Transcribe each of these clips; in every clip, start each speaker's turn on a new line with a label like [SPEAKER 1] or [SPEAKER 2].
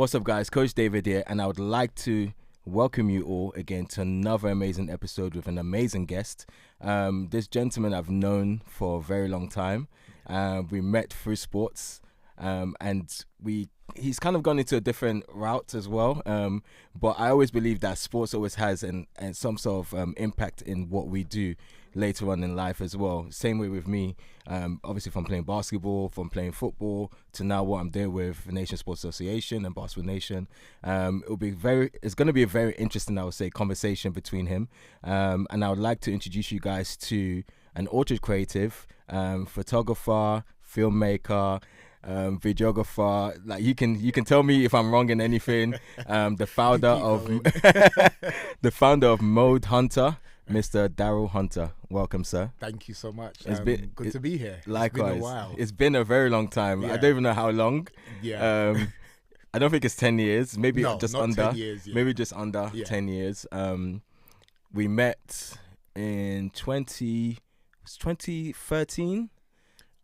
[SPEAKER 1] What's up, guys? Coach David here, and I would like to welcome you all again to another amazing episode with an amazing guest. This gentleman I've known for a very long time. We met through sports, and he's kind of gone into a different route as well. But I always believe that sports always has and some sort of impact in what we do later on in life as well. Same way with me, obviously from playing basketball, from playing football to now what I'm doing with Nation Sports Association and Basketball Nation. It's going to be a very interesting, I would say, conversation between him. And I would like to introduce you guys to an auto creative, photographer, filmmaker, videographer. Like you can tell me if I'm wrong in anything. The founder of the founder of Modehunter, Mr. Darrel Hunter. Welcome, sir.
[SPEAKER 2] Thank you so much.
[SPEAKER 1] It's been
[SPEAKER 2] good to be here.
[SPEAKER 1] Likewise.
[SPEAKER 2] It's been a while.
[SPEAKER 1] It's been a very long time.
[SPEAKER 2] Yeah.
[SPEAKER 1] I don't even know how long.
[SPEAKER 2] Yeah.
[SPEAKER 1] I don't think it's 10 years. Maybe
[SPEAKER 2] No,
[SPEAKER 1] just
[SPEAKER 2] not
[SPEAKER 1] under.
[SPEAKER 2] 10 years, yeah.
[SPEAKER 1] Maybe just under
[SPEAKER 2] Yeah.
[SPEAKER 1] 10 years. We met in 2013.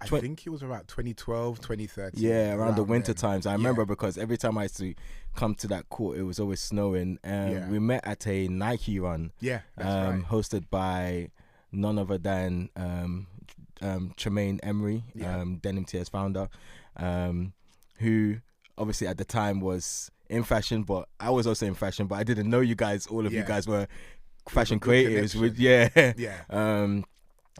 [SPEAKER 2] I think it was about 2012, 2013.
[SPEAKER 1] Yeah, around the winter
[SPEAKER 2] then.
[SPEAKER 1] times. I remember because every time I used to come to that court, it was always snowing.
[SPEAKER 2] Yeah.
[SPEAKER 1] We met at a Nike run,
[SPEAKER 2] Yeah, that's right.
[SPEAKER 1] hosted by none other than Tremaine Emery,
[SPEAKER 2] Yeah.
[SPEAKER 1] Denim Tears founder, who obviously at the time was in fashion, but I was also in fashion, but I didn't know you guys. All of you
[SPEAKER 2] Yeah.
[SPEAKER 1] guys were fashion
[SPEAKER 2] With a good
[SPEAKER 1] creators.
[SPEAKER 2] connection.
[SPEAKER 1] Yeah.
[SPEAKER 2] Yeah.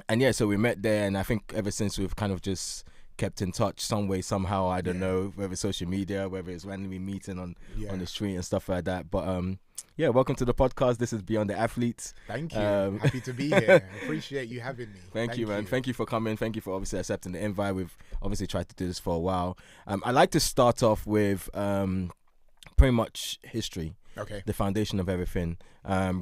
[SPEAKER 1] And yeah, so we met there, and I think ever since we've kind of just kept in touch some way, somehow. I don't know, whether it's social media, whether it's randomly meeting on the street and stuff like that. But yeah, welcome to the podcast. This is Beyond the Athletes.
[SPEAKER 2] Thank you. Happy to be here. Appreciate you having me.
[SPEAKER 1] Thank you, man. Thank you for coming. Thank you for obviously accepting the invite. We've obviously tried to do this for a while. I like to start off with pretty much history.
[SPEAKER 2] Okay.
[SPEAKER 1] The foundation of everything.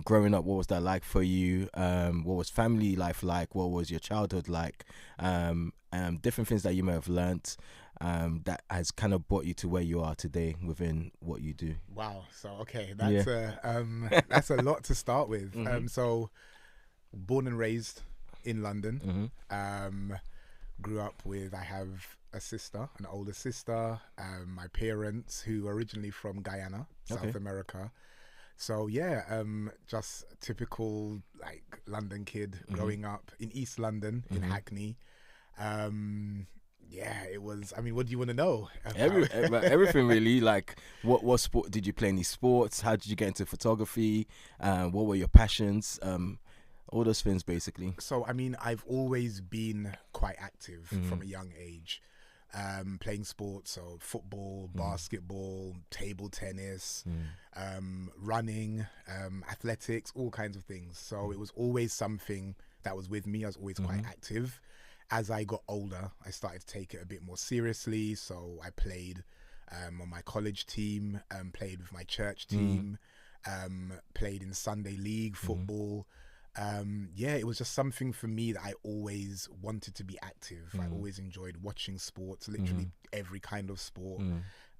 [SPEAKER 1] Growing up, what was that like for you? What was family life like? What was your childhood like? Different things that you may have learnt that has kind of brought you to where you are today within what you do.
[SPEAKER 2] Wow. So okay, that's a lot to start with.
[SPEAKER 1] Mm-hmm.
[SPEAKER 2] So born and raised in London.
[SPEAKER 1] Mm-hmm.
[SPEAKER 2] Grew up with, I have a sister, an older sister, my parents who are originally from Guyana, South America. So yeah, just typical like London kid growing up in East London in Hackney. Yeah, it was, I mean, what do you want to know?
[SPEAKER 1] Everything really. Like what sport did you play? Any sports? How did you get into photography? What were your passions? All those things basically.
[SPEAKER 2] So I mean, I've always been quite active from a young age, playing sports, so football, basketball, table tennis, running, athletics, all kinds of things. So it was always something that was with me. I was always quite active. As I got older, I started to take it a bit more seriously. So I played on my college team, played with my church team, played in Sunday league football. Yeah, it was just something for me that I always wanted to be active. I always enjoyed watching sports, literally every kind of sport,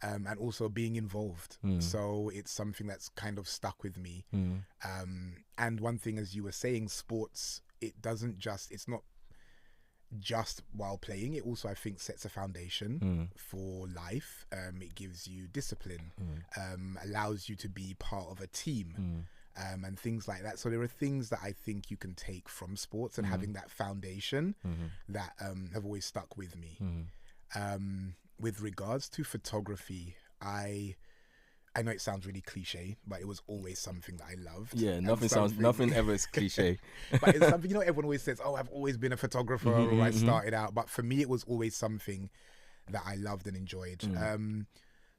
[SPEAKER 2] and also being involved. So it's something that's kind of stuck with me. And one thing, as you were saying, sports, it's not just while playing. It also, I think, sets a foundation for life. It gives you discipline, allows you to be part of a team. And things like that. So there are things that I think you can take from sports and having that foundation that have always stuck with me. With regards to photography, I know it sounds really cliche, but it was always something that I loved.
[SPEAKER 1] Yeah, nothing ever is cliche.
[SPEAKER 2] But it's something, everyone always says, oh, I've always been a photographer or I started out. But for me, it was always something that I loved and enjoyed.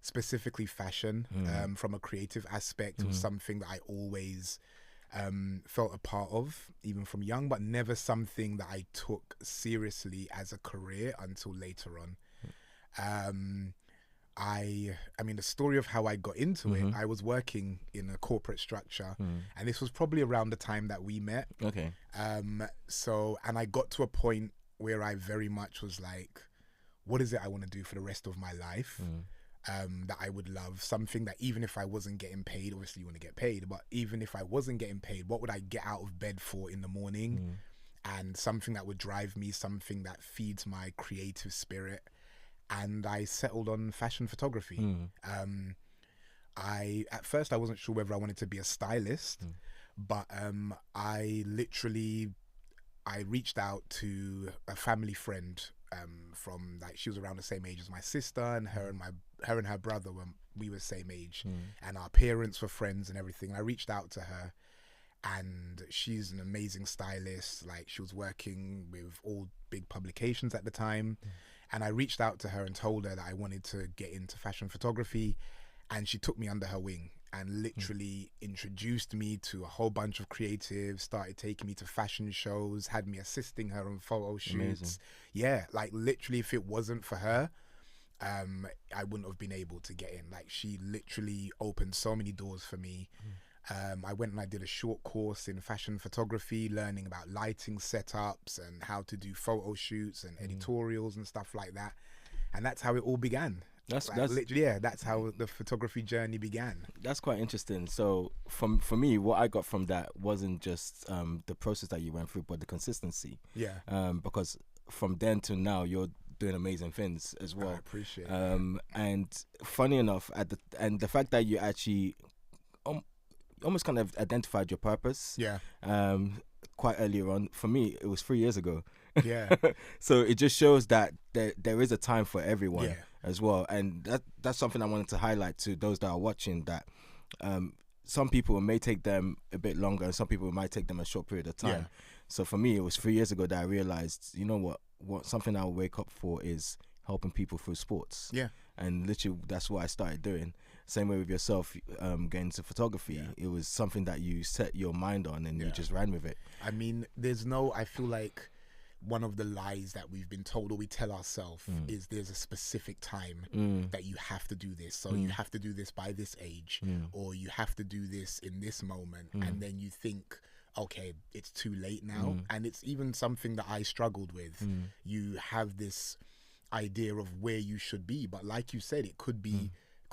[SPEAKER 2] Specifically fashion, from a creative aspect, was something that I always felt a part of, even from young, but never something that I took seriously as a career until later on. I mean, the story of how I got into it, I was working in a corporate structure, and this was probably around the time that we met.
[SPEAKER 1] Okay.
[SPEAKER 2] So, and I got to a point where I very much was like, what is it I want to do for the rest of my life? That I would love, something that even if I wasn't getting paid, obviously you want to get paid, but even if I wasn't getting paid, what would I get out of bed for in the morning? And something that would drive me, something that feeds my creative spirit. And I settled on fashion photography. At first I wasn't sure whether I wanted to be a stylist, but I reached out to a family friend from, like, she was around the same age as my sister, and her and her brother we were the same age, and our parents were friends and everything. And I reached out to her, and she's an amazing stylist. Like, she was working with all big publications at the time, and I reached out to her and told her that I wanted to get into fashion photography, and she took me under her wing and literally introduced me to a whole bunch of creatives, started taking me to fashion shows, had me assisting her on photo shoots. Amazing. Yeah, like, literally, if it wasn't for her, I wouldn't have been able to get in. Like, she literally opened so many doors for me. I went and I did a short course in fashion photography, learning about lighting setups and how to do photo shoots and editorials and stuff like that. And that's how it all began. That's literally, yeah, that's how the photography journey began.
[SPEAKER 1] That's quite interesting. So for me, what I got from that wasn't just the process that you went through, but the consistency.
[SPEAKER 2] Yeah.
[SPEAKER 1] Because from then to now, you're doing amazing things as well.
[SPEAKER 2] I appreciate it.
[SPEAKER 1] And funny enough, the fact that you actually almost kind of identified your purpose.
[SPEAKER 2] Yeah.
[SPEAKER 1] Quite earlier on. For me, it was 3 years ago.
[SPEAKER 2] Yeah.
[SPEAKER 1] So it just shows that there is a time for everyone as well. And that's something I wanted to highlight to those that are watching, that some people may take them a bit longer and some people might take them a short period of time. Yeah. So for me, it was 3 years ago that I realized, you know what something I'll wake up for is helping people through sports.
[SPEAKER 2] Yeah.
[SPEAKER 1] And literally that's what I started doing. Same way with yourself, getting into photography. Yeah. It was something that you set your mind on and you just ran with it.
[SPEAKER 2] I mean, I feel like one of the lies that we've been told, or we tell ourselves, is there's a specific time that you have to do this. So you have to do this by this age, or you have to do this in this moment. And then you think, okay, it's too late now. And it's even something that I struggled with. You have this idea of where you should be, but like you said, it could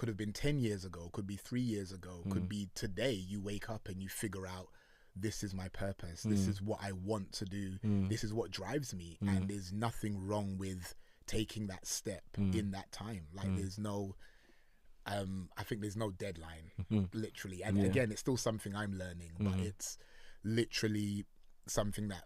[SPEAKER 2] have been 10 years ago, could be 3 years ago, could be today. You wake up and you figure out, this is my purpose, this is what I want to do, this is what drives me. And there's nothing wrong with taking that step in that time. Like, there's no I think there's no deadline, literally. And again, it's still something I'm learning, but it's literally something that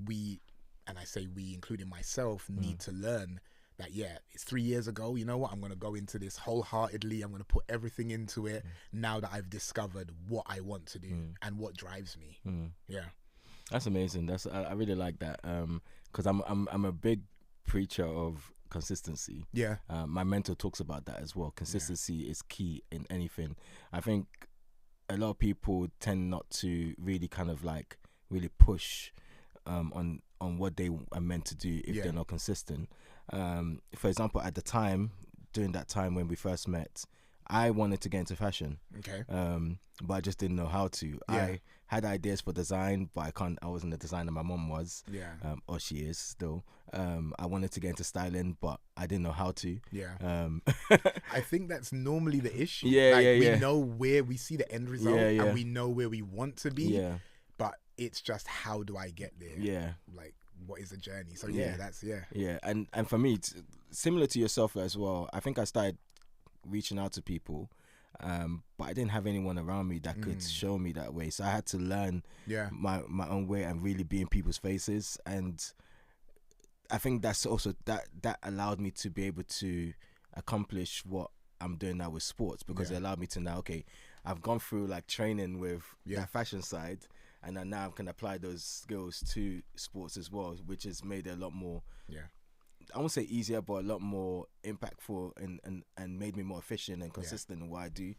[SPEAKER 2] we, and I say we, including myself, need to learn. That, it's 3 years ago, you know what, I'm going to go into this wholeheartedly, I'm going to put everything into it now that I've discovered what I want to do and what drives me. Yeah.
[SPEAKER 1] That's amazing. I really like that, because I'm a big preacher of consistency.
[SPEAKER 2] Yeah.
[SPEAKER 1] My mentor talks about that as well. Consistency is key in anything. I think a lot of people tend not to really kind of like really push on what they are meant to do if they're not consistent. For example, at the time, during that time when we first met, I wanted to get into fashion.
[SPEAKER 2] Okay.
[SPEAKER 1] But I just didn't know how to.
[SPEAKER 2] Yeah.
[SPEAKER 1] I had ideas for design, but I wasn't the designer my mom was.
[SPEAKER 2] Yeah.
[SPEAKER 1] Or she is still. I wanted to get into styling, but I didn't know how to.
[SPEAKER 2] Yeah. I think that's normally the issue.
[SPEAKER 1] We
[SPEAKER 2] know where we see the end result and we know where we want to be.
[SPEAKER 1] Yeah.
[SPEAKER 2] But it's just, how do I get there?
[SPEAKER 1] Yeah.
[SPEAKER 2] Like, what is the journey? So that's.
[SPEAKER 1] Yeah. And for me, it's similar to yourself as well. I think I started reaching out to people, but I didn't have anyone around me that could show me that way. So I had to learn my own way and really be in people's faces. And I think that's also that allowed me to be able to accomplish what I'm doing now with sports, because it allowed me to now, okay, I've gone through like training with that fashion side, and then now I can apply those skills to sports as well, which has made it a lot more, I won't say easier, but a lot more impactful and made me more efficient and consistent in what I do.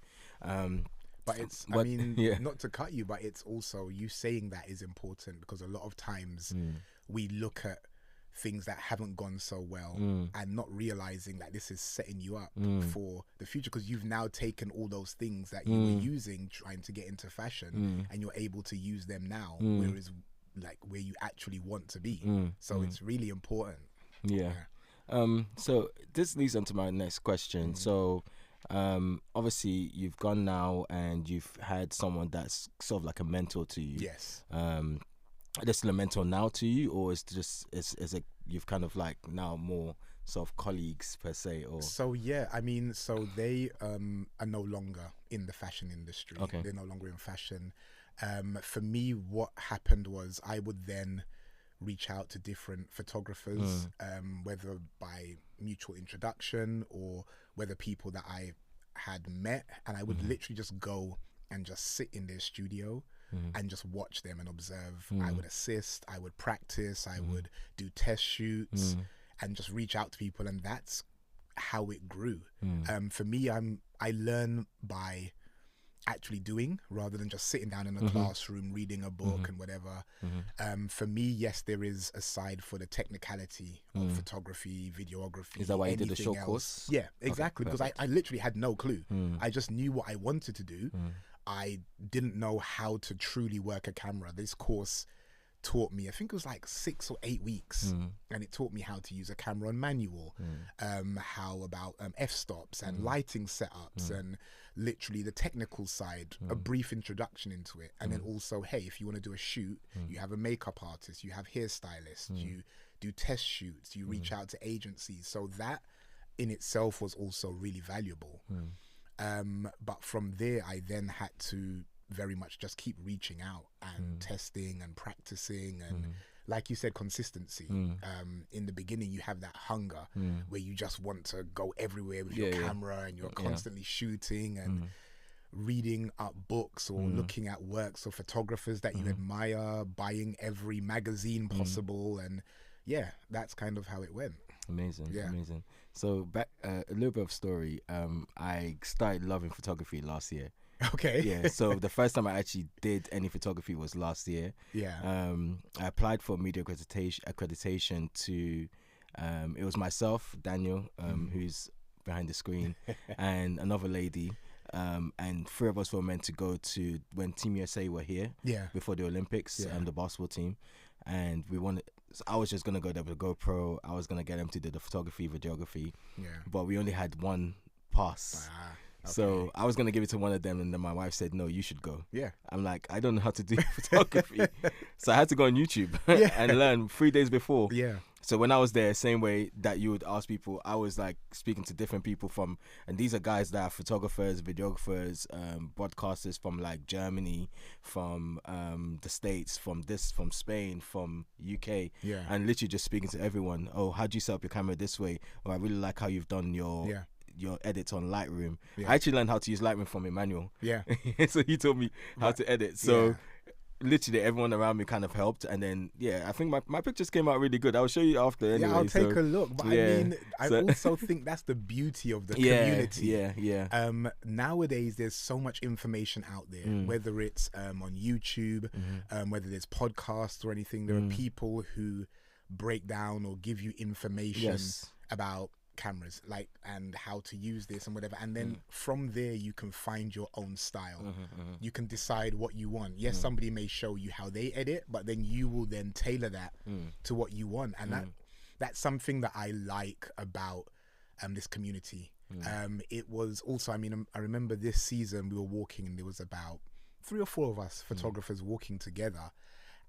[SPEAKER 2] But it's, I mean, not to cut you, but it's also, you saying that is important, because a lot of times we look at things that haven't gone so well and not realizing that this is setting you up for the future, because you've now taken all those things that you were using trying to get into fashion and you're able to use them now, whereas like where you actually want to be. So it's really important.
[SPEAKER 1] So this leads on to my next question. So obviously you've gone now and you've had someone that's sort of like a mentor to you.
[SPEAKER 2] Yes.
[SPEAKER 1] Are they still a mentor now to you, or is just is it you've kind of like now more sort of colleagues per se, or?
[SPEAKER 2] So yeah, I mean, so they are no longer in the fashion industry.
[SPEAKER 1] Okay.
[SPEAKER 2] They're no longer in fashion. For me, what happened was I would then reach out to different photographers, whether by mutual introduction or whether people that I had met, and I would literally just go and just sit in their studio and just watch them and observe. I would assist, I would practice, I would do test shoots and just reach out to people, and that's how it grew. For me, I learn by actually doing rather than just sitting down in a classroom reading a book and whatever. For me, yes, there is a side for the technicality of photography, videography.
[SPEAKER 1] Is that why you did a short
[SPEAKER 2] else.
[SPEAKER 1] course?
[SPEAKER 2] Yeah, exactly.
[SPEAKER 1] Okay,
[SPEAKER 2] because I literally had no clue. I just knew what I wanted to do. I didn't know how to truly work a camera. This course taught me, I think it was like 6 or 8 weeks, and it taught me how to use a camera on manual, how about f-stops and lighting setups, and literally the technical side, a brief introduction into it, and then also, hey, if you want to do a shoot, you have a makeup artist, you have hairstylists, you do test shoots, you reach out to agencies. So that in itself was also really valuable. But from there, I then had to very much just keep reaching out and testing and practicing, and like you said, consistency. In the beginning, you have that hunger where you just want to go everywhere with your camera, and you're constantly shooting and reading up books or looking at works of photographers that you admire, buying every magazine possible, and yeah, that's kind of how it went.
[SPEAKER 1] Amazing. So back a little bit of story. I started loving photography last year.
[SPEAKER 2] Okay.
[SPEAKER 1] Yeah. So the first time I actually did any photography was last year.
[SPEAKER 2] Yeah.
[SPEAKER 1] I applied for media accreditation to. It was myself, Daniel, who's behind the screen, and another lady. And 3 of us were meant to go to when Team USA were here.
[SPEAKER 2] Yeah.
[SPEAKER 1] Before the Olympics, the basketball team, and we wanted. So I was just gonna go there with a GoPro. I was gonna get them to do the photography, videography. Yeah. But we only had one pass. Okay. So I was gonna give it to one of them, and then my wife said, "No, you should go."
[SPEAKER 2] Yeah.
[SPEAKER 1] I'm like, I don't know how to do photography, so I had to go on YouTube and learn 3 days before.
[SPEAKER 2] Yeah.
[SPEAKER 1] So when I was there, same way that you would ask people, I was like speaking to different people and these are guys that are photographers, videographers, broadcasters from like Germany, from the States, from Spain, from UK, and literally just speaking to everyone. Oh, how do you set up your camera this way? Or I really like how you've done your edits on Lightroom. I actually learned how to use Lightroom from Emmanuel. Yeah. So he taught me how to edit. So literally everyone around me kind of helped, and then I think my pictures came out really good. I'll show you after anyway.
[SPEAKER 2] I'll take a look. But I mean, I also think that's the beauty of the community. Nowadays there's so much information out there, whether it's on YouTube, whether there's podcasts or anything. There are people who break down or give you information about cameras, like, and how to use this and whatever, and then from there you can find your own style. You can decide what you want. Yes, somebody may show you how they edit, but then you will then tailor that to what you want, and that's something that I like about this community. It was also, I mean, I remember this season we were walking, and there was about 3 or 4 of us photographers walking together,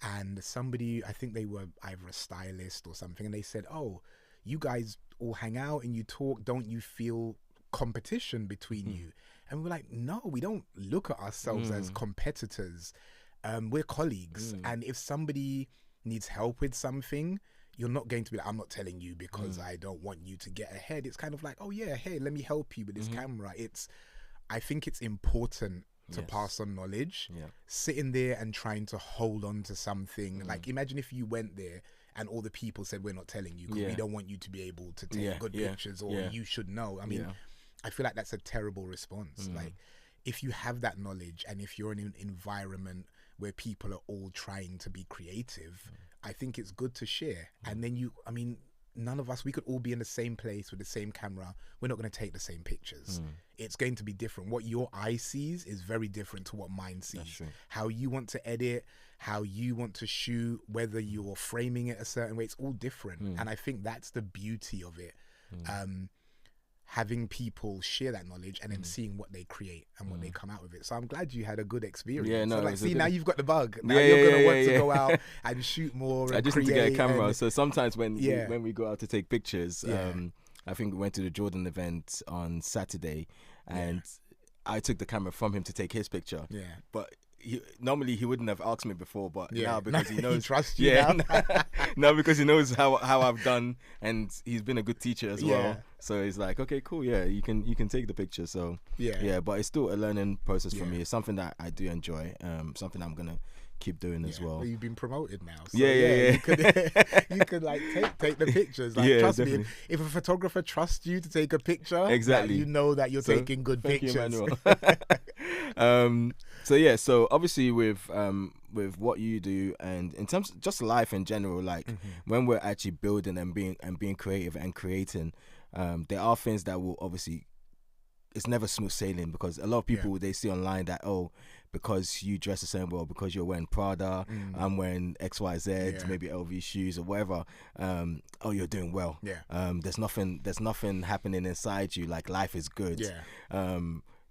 [SPEAKER 2] and somebody, I think they were either a stylist or something, and they said, "Oh, you guys all hang out and you talk, don't you feel competition between you?" And we're like, no, we don't look at ourselves as competitors. We're colleagues, and if somebody needs help with something, you're not going to be like, I'm not telling you because I don't want you to get ahead. It's kind of like, oh yeah, hey, let me help you with this camera. I think it's important to pass on knowledge. Sitting there and trying to hold on to something, like imagine if you went there and all the people said, we're not telling you because we don't want you to be able to take good pictures, or you should know. I mean, I feel like that's a terrible response. Like, if you have that knowledge, and if you're in an environment where people are all trying to be creative, I think it's good to share. And then I mean, none of us, we could all be in the same place with the same camera. We're not going to take the same pictures. It's going to be different. What your eye sees is very different to what mine sees. How you want to edit, how you want to shoot, whether you're framing it a certain way, it's all different. And I think that's the beauty of it. having people share that knowledge and then seeing what they create and what they come out with it. So I'm glad you had a good experience.
[SPEAKER 1] Yeah, no,
[SPEAKER 2] so like, see,
[SPEAKER 1] good...
[SPEAKER 2] now you've got the bug. Now you're gonna want to go out and shoot more. And
[SPEAKER 1] I just need to get a camera.
[SPEAKER 2] And,
[SPEAKER 1] so sometimes when we go out to take pictures, I think we went to the Jordan event on Saturday, and I took the camera from him to take his picture. Yeah, but normally he wouldn't have asked me before, but now because he knows,
[SPEAKER 2] he trusts you now.
[SPEAKER 1] Now because he knows how I've done, and he's been a good teacher as well. So he's like, okay, cool, you can take the picture. So but it's still a learning process for me. It's something that I do enjoy. Something I'm gonna keep doing as well.
[SPEAKER 2] You've been promoted now. So
[SPEAKER 1] You
[SPEAKER 2] could like take the pictures. Like, trust
[SPEAKER 1] definitely.
[SPEAKER 2] me, if a photographer trusts you to take a picture,
[SPEAKER 1] exactly,
[SPEAKER 2] you know that you're taking good pictures.
[SPEAKER 1] So obviously with what you do, and in terms of just life in general, like when we're actually building and being creative and creating, there are things that will obviously, it's never smooth sailing, because a lot of people they see online that, oh, because you dress the same way, because you're wearing Prada, I'm wearing XYZ, maybe LV shoes or whatever, you're doing well. There's nothing happening inside you, like life is good.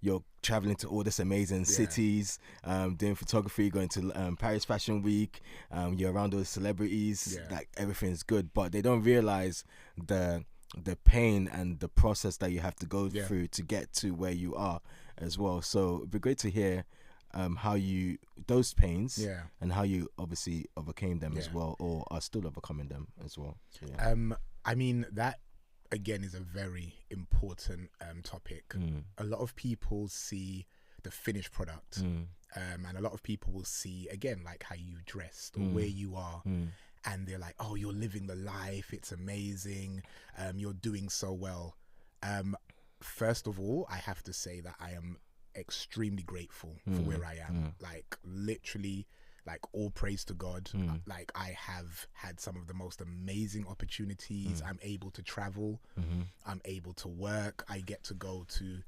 [SPEAKER 1] You're traveling to all this amazing cities, doing photography, going to Paris Fashion Week, you're around all the celebrities, like everything's good, but they don't realize the pain and the process that you have to go through to get to where you are as well. So it'd be great to hear how you, those pains, and how you obviously overcame them as well, or are still overcoming them as well.
[SPEAKER 2] I mean, that again is a very important topic. A lot of people see the finished product, and a lot of people will see, again, like how you dressed or where you are, and they're like, oh, you're living the life, it's amazing, you're doing so well. First of all, I have to say that I am extremely grateful for where I am. Like, literally, like, all praise to God. Like, I have had some of the most amazing opportunities. I'm able to travel, I'm able to work, I get to go to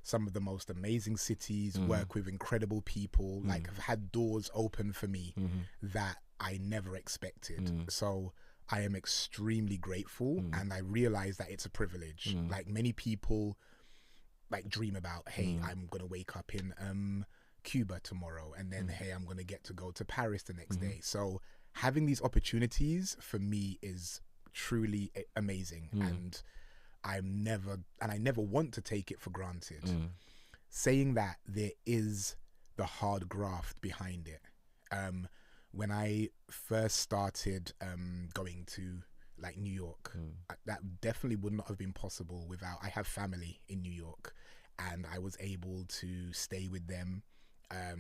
[SPEAKER 2] some of the most amazing cities, work with incredible people. Like, I've had doors open for me that I never expected. So I am extremely grateful, and I realize that it's a privilege. Like, many people like dream about, hey, I'm gonna wake up in Cuba tomorrow, and then hey, I'm gonna get to go to Paris the next day. So having these opportunities for me is truly amazing, and I never want to take it for granted. Saying that, there is the hard graft behind it. When I first started going to like New York, that definitely would not have been possible without, I have family in New York, and I was able to stay with them.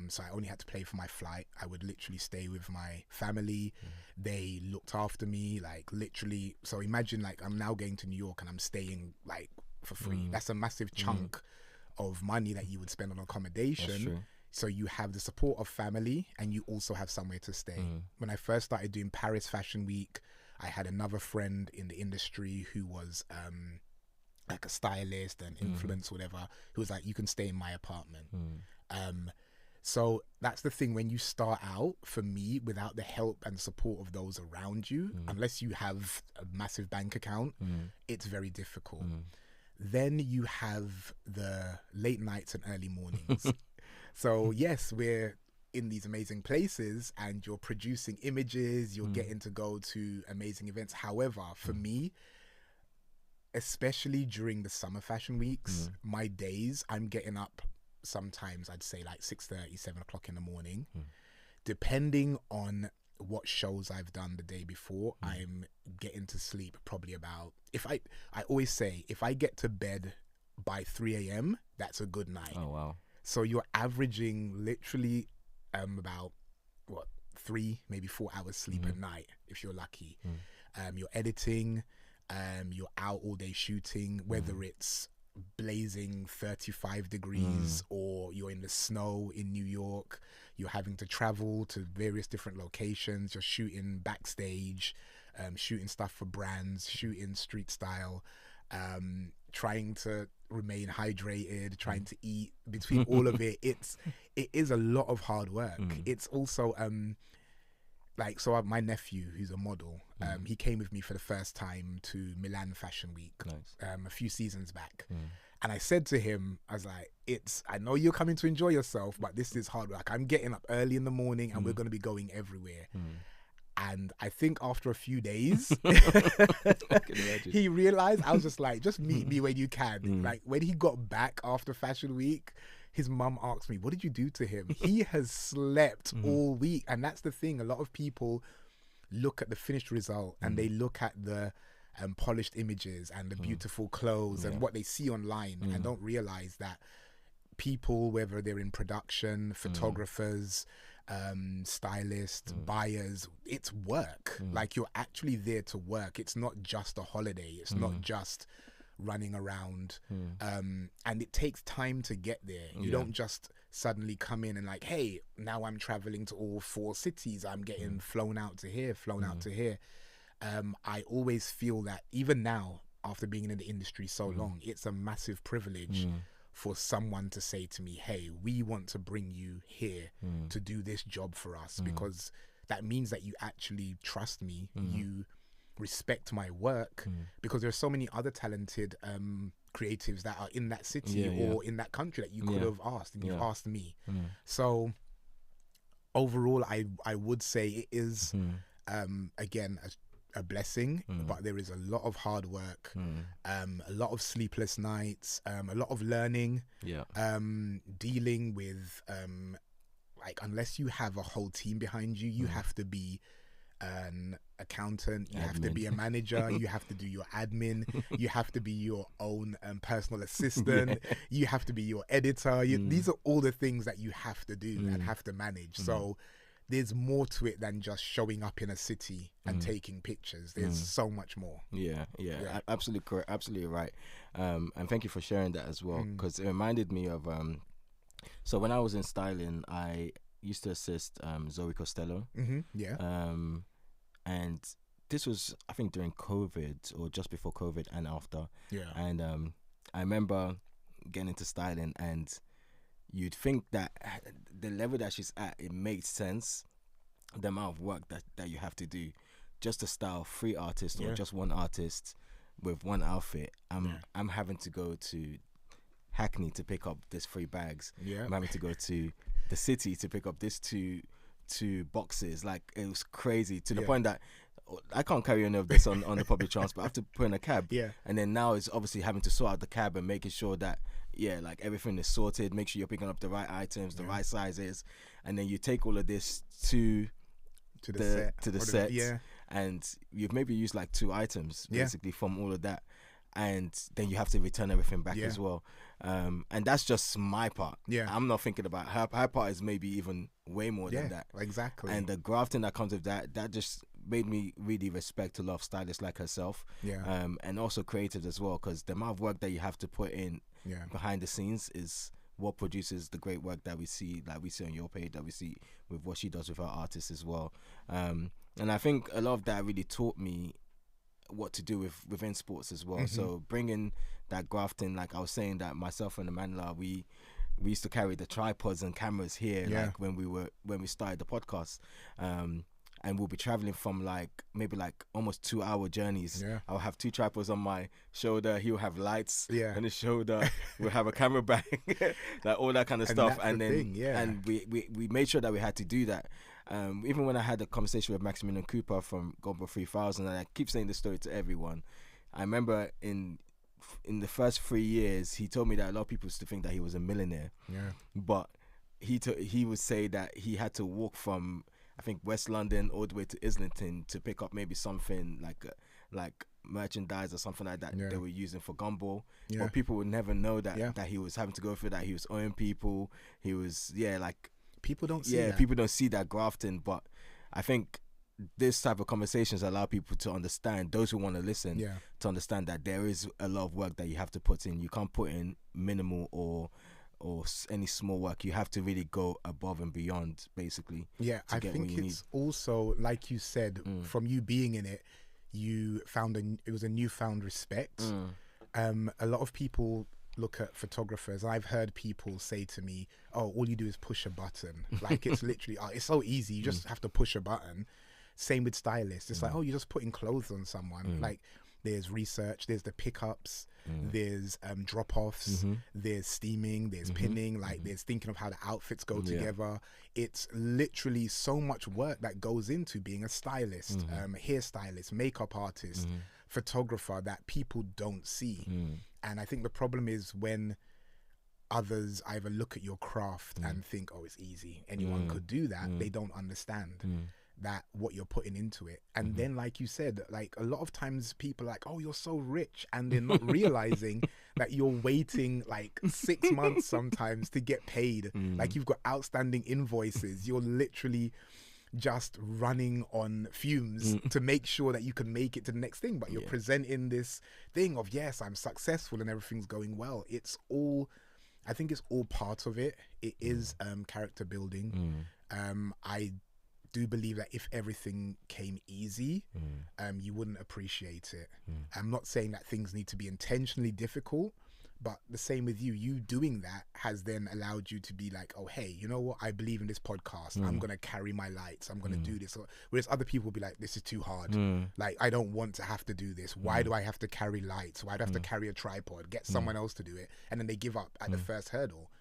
[SPEAKER 2] So I only had to pay for my flight. I would literally stay with my family. They looked after me, like, literally. So imagine, like, I'm now going to New York and I'm staying like for free. That's a massive chunk of money that you would spend on accommodation. So you have the support of family, and you also have somewhere to stay. When I first started doing Paris Fashion Week, I had another friend in the industry who was like a stylist and influence, whatever, who was like, you can stay in my apartment. So that's the thing, when you start out, for me, without the help and support of those around you, unless you have a massive bank account, it's very difficult. Then you have the late nights and early mornings. So yes, we're in these amazing places and you're producing images, you're getting to go to amazing events. However, for me, especially during the summer fashion weeks, my days, I'm getting up sometimes, I'd say like 6:30, 7 o'clock in the morning. Depending on what shows I've done the day before, I'm getting to sleep probably about, I always say, if I get to bed by 3 a.m., that's a good night.
[SPEAKER 1] Oh, wow. So
[SPEAKER 2] you're averaging literally about 3, maybe 4 hours sleep a night if you're lucky. You're editing, you're out all day shooting, whether it's blazing 35 degrees or you're in the snow in New York, you're having to travel to various different locations, you're shooting backstage, shooting stuff for brands, shooting street style, trying to remain hydrated, trying to eat. Between all of it, it is a lot of hard work. It's also like, my nephew, who's a model, he came with me for the first time to Milan Fashion Week, a few seasons back. And I said to him, I was like, I know you're coming to enjoy yourself, but this is hard work. I'm getting up early in the morning and we're going to be going everywhere. And I think after a few days, he realized, I was just like, just meet me when you can. Like, when he got back after Fashion Week, his mum asked me, what did you do to him? He has slept all week. And that's the thing. A lot of people look at the finished result and they look at the polished images and the beautiful clothes and what they see online and don't realize that people, whether they're in production, photographers, stylists, buyers, it's work. Like, you're actually there to work. It's not just a holiday. It's not just running around. And it takes time to get there. You don't just suddenly come in and like, hey, now I'm traveling to all 4 cities. I'm getting flown out to here, flown out to here. I always feel that even now, after being in the industry so long, it's a massive privilege for someone to say to me, hey, we want to bring you here to do this job for us, because that means that you actually trust me, you respect my work, because there's so many other talented creatives that are in that city or in that country that you could have asked, and you've asked me. So overall, I would say it is again a blessing, but there is a lot of hard work, a lot of sleepless nights, a lot of learning, dealing with like, unless you have a whole team behind you, you have to be an accountant, you have to be a manager, you have to do your admin, you have to be your own personal assistant, you have to be your editor. These are all the things that you have to do and have to manage. So there's more to it than just showing up in a city and taking pictures. There's so much more.
[SPEAKER 1] Absolutely correct, absolutely right. And thank you for sharing that as well, because it reminded me of so when I was in styling, I used to assist Zoe Costello. And this was, I think, during COVID or just before COVID and after. And I remember getting into styling, and you'd think that the level that she's at, it makes sense, the amount of work that you have to do just to style 3 artists or just 1 artist with 1 outfit. I'm having to go to Hackney to pick up this 3 bags. I'm having to go to the city to pick up this two boxes. Like, it was crazy to the point that I can't carry any of this on the public transport. I have to put in a cab. And then now it's obviously having to sort out the cab and making sure that like everything is sorted, make sure you're picking up the right items, the right sizes, and then you take all of this to the set, and you've maybe used like 2 items basically from all of that, and then you have to return everything back as well. And that's just my part. I'm not thinking about her part is maybe even way more than that.
[SPEAKER 2] Exactly.
[SPEAKER 1] And the grafting that comes with that just made me really respect a lot of stylists like herself, and also creatives as well, because the amount of work that you have to put in behind the scenes is what produces the great work that we see, like we see on your page, that we see with what she does with her artists as well. And I think a lot of that really taught me what to do within sports as well. So bringing that grafting, like I was saying, that myself and Amanda, we used to carry the tripods and cameras here, like when we started the podcast, and we'll be traveling from maybe almost 2-hour journeys. I'll have 2 tripods on my shoulder, he'll have lights on his shoulder, we'll have a camera bag, like all that kind of stuff. And then and we made sure that we had to do that. Even when I had a conversation with Maximilian Cooper from Gombo 3000, and I keep saying this story to everyone, I remember in the first 3 years, he told me that a lot of people used to think that he was a millionaire. But he would say that he had to walk from, I think, West London all the way to Islington to pick up maybe something like merchandise or something like that they were using for Gumball. But people would never know that he was having to go through that. He was owing people. He was
[SPEAKER 2] people don't see that.
[SPEAKER 1] People don't see that grafting. But I think this type of conversations allow people to understand, those who want to listen, to understand that there is a lot of work that you have to put in. You can't put in minimal or any small work. You have to really go above and beyond, basically.
[SPEAKER 2] I think it's also, like you said, from you being in it, you found it was a newfound respect. A lot of people look at photographers. I've heard people say to me, oh, all you do is push a button. Like, it's literally, it's so easy. You just have to push a button. Same with stylists. It's like, oh, you're just putting clothes on someone. Like, there's research, there's the pickups, there's drop-offs, there's steaming, there's pinning, like there's thinking of how the outfits go together. It's literally so much work that goes into being a stylist, hairstylist, makeup artist, photographer that people don't see. And I think the problem is when others either look at your craft and think, oh, it's easy, anyone could do that. They don't understand that what you're putting into it. And then, like you said, like a lot of times people are like, oh, you're so rich, and they're not realizing that you're waiting like 6 months sometimes to get paid. Like, you've got outstanding invoices. You're literally just running on fumes to make sure that you can make it to the next thing, but you're presenting this thing of, yes, I'm successful and everything's going well. It's all, I think it's all part of it. It is character building. I do believe that if everything came easy, you wouldn't appreciate it. I'm not saying that things need to be intentionally difficult, but the same with you. You doing that has then allowed you to be like, oh, hey, you know what? I believe in this podcast. I'm going to carry my lights. I'm going to do this. Whereas other people will be like, this is too hard. Like, I don't want to have to do this. Why do I have to carry lights? Why do I have to carry a tripod? Get someone else to do it. And then they give up at the first hurdle.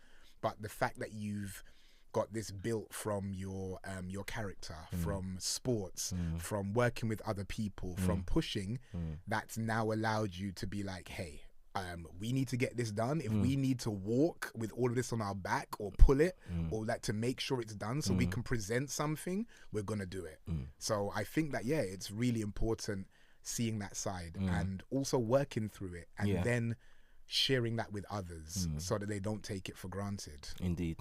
[SPEAKER 2] But the fact that you've got this built from your character, from sports, from working with other people, from pushing, that's now allowed you to be like, hey, we need to get this done. If we need to walk with all of this on our back or pull it or like to make sure it's done so we can present something, we're gonna do it. So I think that, it's really important seeing that side and also working through it and then sharing that with others so that they don't take it for granted.
[SPEAKER 1] Indeed.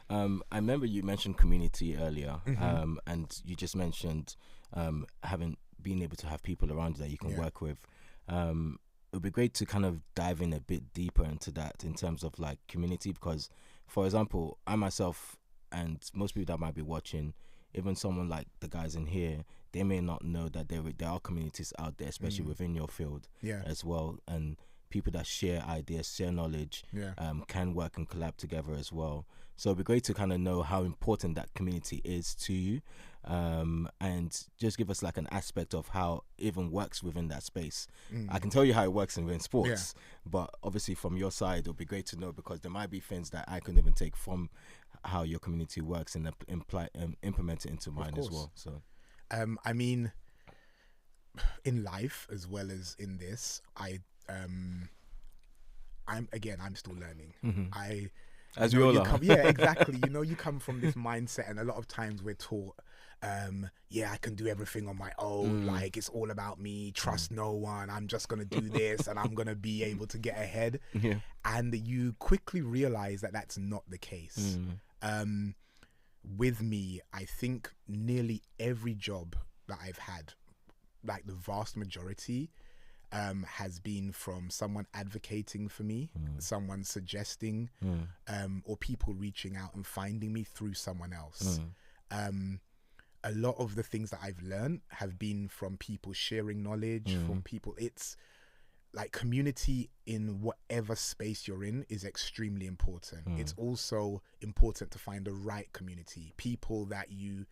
[SPEAKER 1] I remember you mentioned community earlier, and you just mentioned being able to have people around you that you can work with. It would be great to kind of dive in a bit deeper into that in terms of like community, because, for example, I myself and most people that might be watching, even someone like the guys in here, they may not know that there are communities out there, especially within your field as well, and people that share ideas, share knowledge, can work and collab together as well. So it'd be great to kind of know how important that community is to you, and just give us like an aspect of how it even works within that space. I can tell you how it works within sports, but obviously from your side, it'll be great to know, because there might be things that I couldn't even take from how your community works and implement it into mine as well. So,
[SPEAKER 2] I mean, in life as well as in this, I'm still learning.
[SPEAKER 1] As we all are.
[SPEAKER 2] Exactly. You come from this mindset, and a lot of times we're taught, I can do everything on my own. Like, it's all about me. Trust no one. I'm just going to do this and I'm going to be able to get ahead. And you quickly realize that that's not the case. With me, I think nearly every job that I've had, like the vast majority, has been from someone advocating for me, someone suggesting, or people reaching out and finding me through someone else. A lot of the things that I've learned have been from people sharing knowledge, from people. It's like community in whatever space you're in is extremely important. It's also important to find the right community, people that you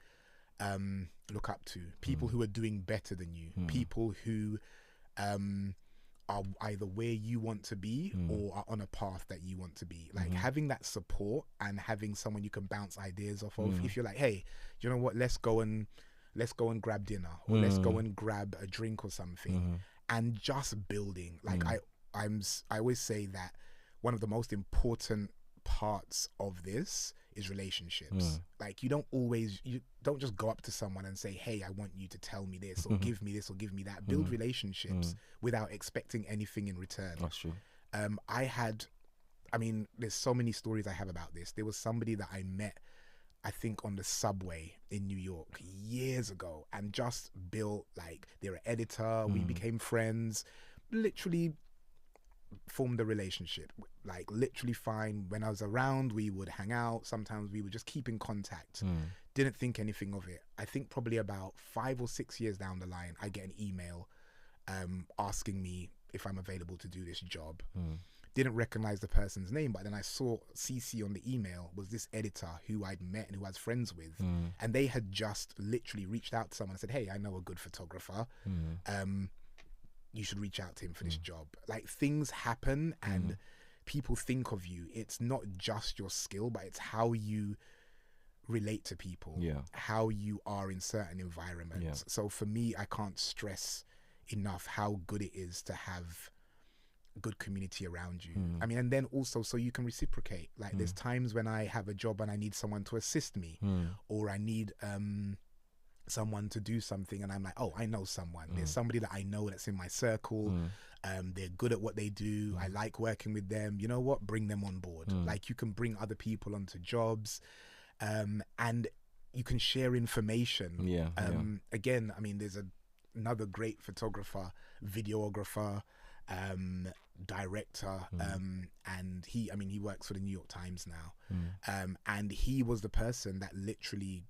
[SPEAKER 2] look up to, people who are doing better than you, people who are either where you want to be or are on a path that you want to be. Like, having that support and having someone you can bounce ideas off of. If you're like, hey, you know what, let's go and grab dinner, or let's go and grab a drink or something, and just building. Like, I always say that one of the most important parts of this is relationships. Like, you don't just go up to someone and say, hey, I want you to tell me this or give me this or give me that. Build relationships without expecting anything in return.
[SPEAKER 1] That's true.
[SPEAKER 2] There's so many stories I have about this. There was somebody that I met, I think, on the subway in New York years ago, and just built, like, they're an editor. We became friends, literally formed a relationship, like literally fine. When I was around, we would hang out. Sometimes we would just keep in contact. Didn't think anything of it. I think probably about 5 or 6 years down the line, I get an email asking me if I'm available to do this job. didn't recognize the person's name, but then I saw CC on the email was this editor who I'd met and who I was friends with, and they had just literally reached out to someone and said, hey, I know a good photographer, you should reach out to him for this job. Like, things happen and people think of you. It's not just your skill, but it's how you relate to people, how you are in certain environments. So for me, I can't stress enough how good it is to have good community around you. I mean, and then also so you can reciprocate. Like, there's times when I have a job and I need someone to assist me, or I need someone to do something, and I'm like, oh, I know someone. There's somebody that I know that's in my circle. They're good at what they do. I like working with them. You know what? Bring them on board. Like, you can bring other people onto jobs, and you can share information. Again, I mean, there's another great photographer, videographer, director, and he works for the New York Times now, and he was the person that literally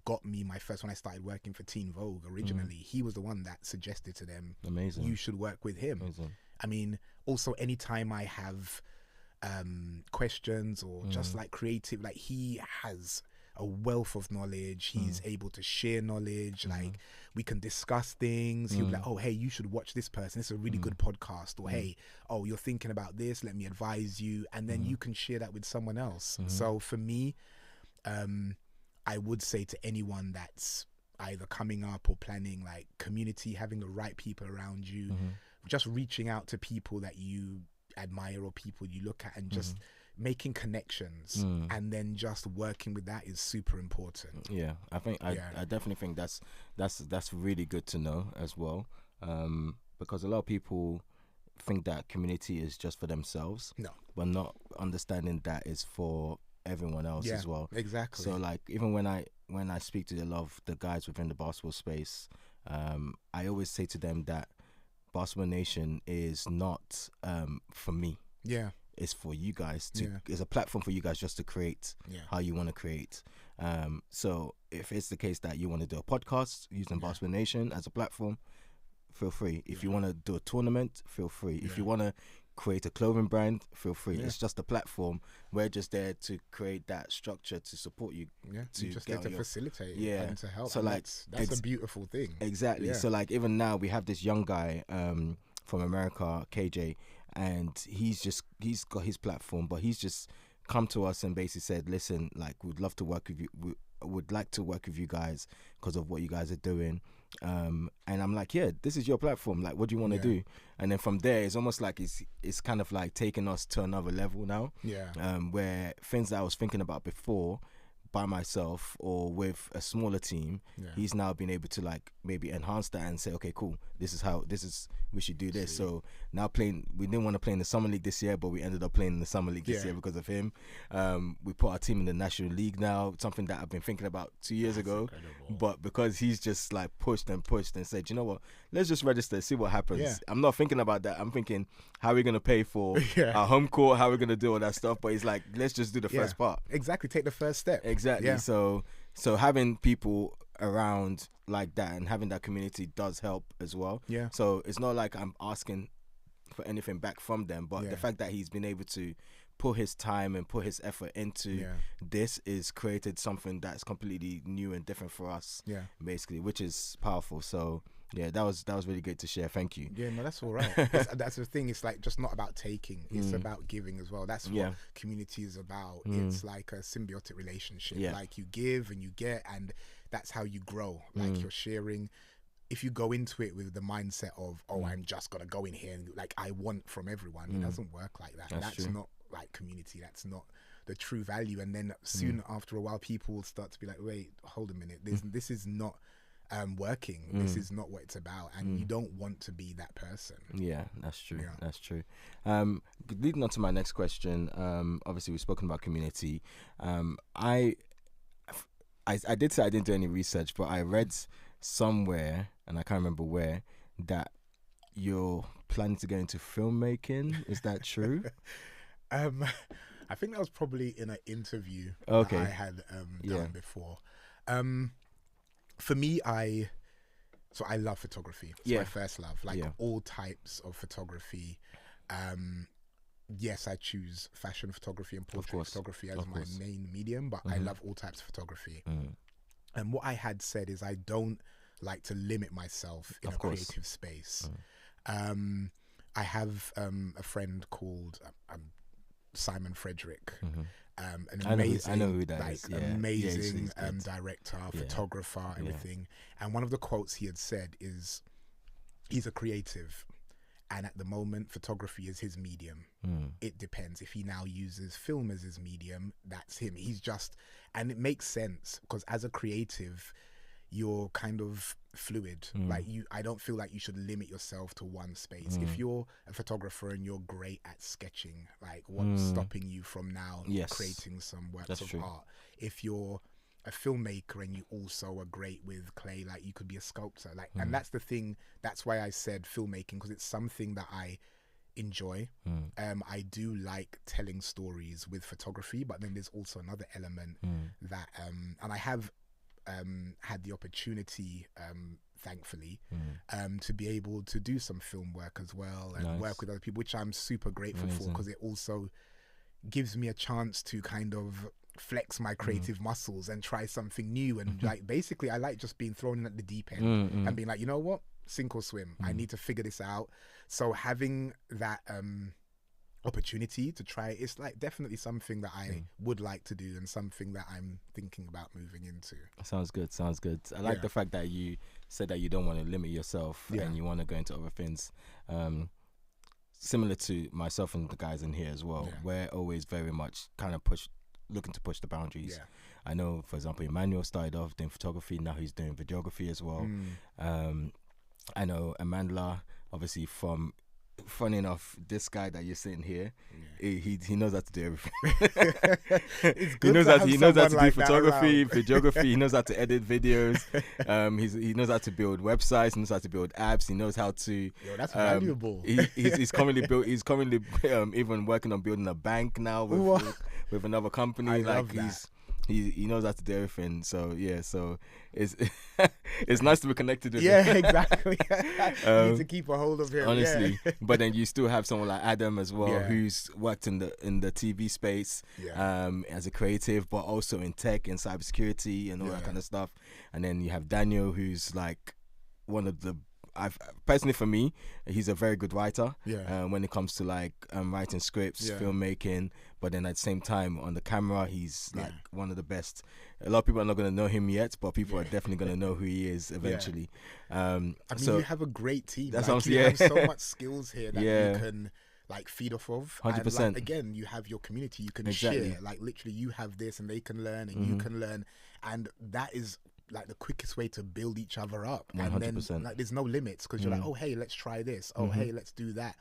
[SPEAKER 2] got me my first, when I started working for Teen Vogue originally. He was the one that suggested to them, you should work with him. I mean, also anytime I have questions or just like creative, like, he has a wealth of knowledge. He's able to share knowledge. Like, we can discuss things. He'll be like, oh, hey, you should watch this person, it's a really good podcast. Or hey, oh, you're thinking about this, let me advise you. And then you can share that with someone else. So for me, I would say to anyone that's either coming up or planning, like, community, having the right people around you, just reaching out to people that you admire or people you look at, and just making connections, and then just working with that is super important.
[SPEAKER 1] I think I definitely think that's really good to know as well, because a lot of people think that community is just for themselves, but not understanding that is for everyone else as well.
[SPEAKER 2] Exactly.
[SPEAKER 1] So, like, even when I speak to a lot of the guys within the basketball space, I always say to them that Basketball Nation is not for me. It's for you guys to. It's a platform for you guys just to create how you want to create. So if it's the case that you want to do a podcast using Basketball Nation as a platform, feel free. If you want to do a tournament, feel free. If you want to create a clothing brand, feel free. It's just a platform. We're just there to create that structure to support you.
[SPEAKER 2] To just there to facilitate and to help.
[SPEAKER 1] So,
[SPEAKER 2] and
[SPEAKER 1] like,
[SPEAKER 2] that's a beautiful thing.
[SPEAKER 1] Exactly. So, like, even now we have this young guy from America, KJ, and he's got his platform, but he's just come to us and basically said, listen, like, we'd love to work with you. We would like to work with you guys because of what you guys are doing. And I'm like, yeah, this is your platform. Like, what do you want to do? And then from there, it's almost like it's kind of like taking us to another level now. Where things that I was thinking about before by myself or with a smaller team, he's now been able to, like, maybe enhance that and say, okay, cool, we should do this. So now we didn't want to play in the Summer League this year, but we ended up playing in the Summer League this year because of him. We put our team in the National League now, something that I've been thinking about 2 years ago. Incredible. But because he's just, like, pushed and said, you know what, let's just register, see what happens. I'm not thinking about that. I'm thinking, how are we going to pay for our home court? How are we going to do all that stuff? But he's like, let's just do the first part.
[SPEAKER 2] Exactly. Take the first step.
[SPEAKER 1] Exactly. So having people around like that and having that community does help as well. So it's not like I'm asking for anything back from them, but the fact that he's been able to put his time and put his effort into this is created something that's completely new and different for us. Basically, which is powerful. So that was really good to share. Thank you.
[SPEAKER 2] No, that's all right. That's the thing. It's like just not about taking. It's about giving as well. That's what community is about. It's like a symbiotic relationship. Like, you give and you get, and that's how you grow. Like, you're sharing. If you go into it with the mindset of, I'm just gonna go in here and, like, I want from everyone, it doesn't work like that. That's not like community. That's not the true value. And then soon after a while, people will start to be like, wait, hold a minute, this is not working. This is not what it's about, and you don't want to be that person.
[SPEAKER 1] That's true. That's true. Leading on to my next question, obviously we've spoken about community. I did say I didn't do any research, but I read somewhere, and I can't remember where, that you're planning to get into filmmaking. Is that true?
[SPEAKER 2] I think that was probably in an interview that I had done before. For me, I love photography. It's my first love, like all types of photography. yes, I choose fashion photography and portrait photography as my main medium, but I love all types of photography. And what I had said is I don't like to limit myself in a creative space. I have a friend called Simon Frederick, an amazing,
[SPEAKER 1] I know who that is.
[SPEAKER 2] Amazing director, photographer, everything. And one of the quotes he had said is, he's a creative, and at the moment, photography is his medium. It depends. If he now uses film as his medium, that's him. He's just, and it makes sense because as a creative, you're kind of fluid. Like I don't feel like you should limit yourself to one space. If you're a photographer and you're great at sketching, like what's stopping you from now creating some works of art? If you're a filmmaker and you also are great with clay, like you could be a sculptor, like and that's the thing. That's why I said filmmaking, because it's something that I enjoy. I do like telling stories with photography, but then there's also another element that and I have had the opportunity, thankfully, to be able to do some film work as well and work with other people, which I'm super grateful for, because it also gives me a chance to kind of flex my creative muscles and try something new. And like basically I like just being thrown in at the deep end and being like, you know what, sink or swim, I need to figure this out. So having that opportunity to try, it's like definitely something that I would like to do and something that I'm thinking about moving into.
[SPEAKER 1] Sounds good. I like the fact that you said that you don't want to limit yourself and you want to go into other things. Similar to myself and the guys in here as well, we're always very much kind of looking to push the boundaries. I know, for example, Emmanuel started off doing photography, now he's doing videography as well. I know Amandla, obviously, from, funny enough, this guy that you're sitting here, he knows how to do everything. He knows how to do photography, videography. He knows how to edit videos. He knows how to build websites. He knows how to build apps. He knows how to.
[SPEAKER 2] Yo, that's valuable.
[SPEAKER 1] He's currently even working on building a bank now with another company.
[SPEAKER 2] I love that.
[SPEAKER 1] He knows how to do everything. So it's it's nice to be connected with
[SPEAKER 2] him. Exactly. You need to keep a hold of him,
[SPEAKER 1] honestly. But then you still have someone like Adam as well, who's worked in the TV space as a creative, but also in tech and cybersecurity and all that kind of stuff. And then you have Daniel, who's like one of the, personally for me, he's a very good writer when it comes to like writing scripts, filmmaking, but then at the same time on the camera he's like one of the best. A lot of people are not going to know him yet, but people are definitely going to know who he is eventually. I mean,
[SPEAKER 2] you have a great team.
[SPEAKER 1] That's
[SPEAKER 2] like, you have so much skills here that you can like feed off of.
[SPEAKER 1] 100%.
[SPEAKER 2] And, like, again, you have your community you can share. Like literally you have this and they can learn and you can learn, and that is like the quickest way to build each other up.
[SPEAKER 1] 100%.
[SPEAKER 2] And then like there's no limits, because you're like, oh hey, let's try this, oh hey, let's do that.